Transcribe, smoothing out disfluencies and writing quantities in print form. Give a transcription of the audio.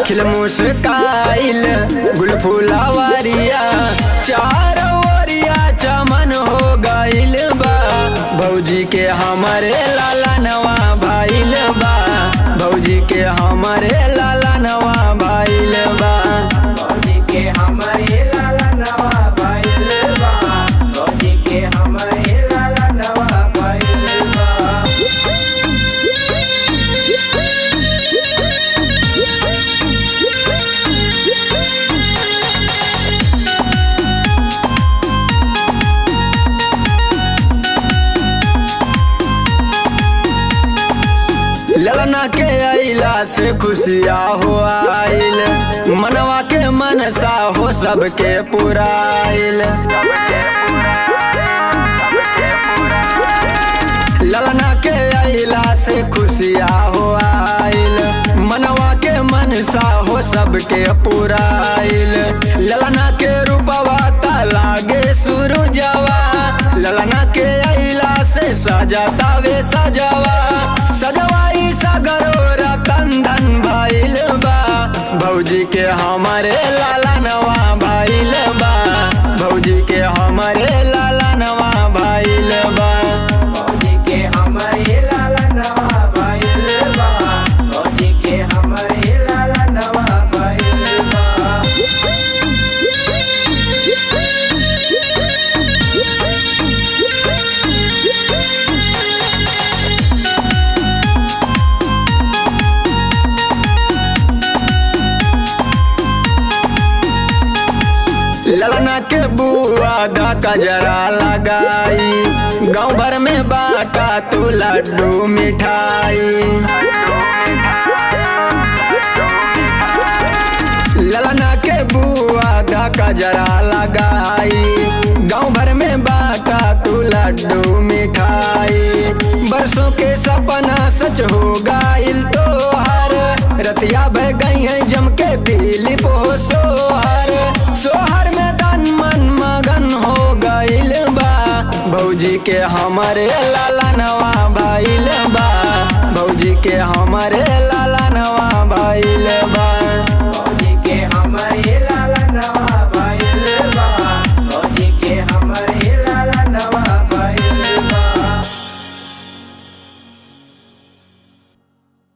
खिल मुस्काइल गुल फुलवारिया चारों ओरिया चमन हो गइल बा। भौजी के हमारे लाला नवा भाईल बा। भौजी के हमारे लाला नवा भाईल बा। भौजी के हमारे लाला नवा भाईल बा। भौजी के हमारे लाला नवा भाईल बा। ललना के अइला से खुशिया हो आइल, मनवा के मनसा हो सबके पुराइल। ललना के अइला से खुशिया हो आइल, मनवा के मनसा हो सबके पुराइल। ललना के रूपवा ता लागे सूरजवा, ललना के अइला से सजाता वे सजवा। सजवाई सगरो रतन धन भाईल बा। भौजी के हमारे लाला नवा भाईल बा। भौजी के हमारे लाला नवा भाईल बा। भौजी के हमारे लाला नवा भाईल बा। भौजी के हमारे लाला नवा भाईल बा। ललना के बुआ दा कजरा लगाई, गाँव भर में बाटा तू लड्डू मिठाई। ललना के बुआ दा कजरा लगाई, गाँव भर में बाटा तू लड्डू मिठाई। बरसों के सपना सच हो गाइल तोहर, रतिया बह गई है जम के दिलीप हो सोहर। सोहर में तन मन मगन हो गइल बा। भौजी के हमारे लाला नवा भाईल बा। भौजी के हमारे लाला नवा भाईल बा।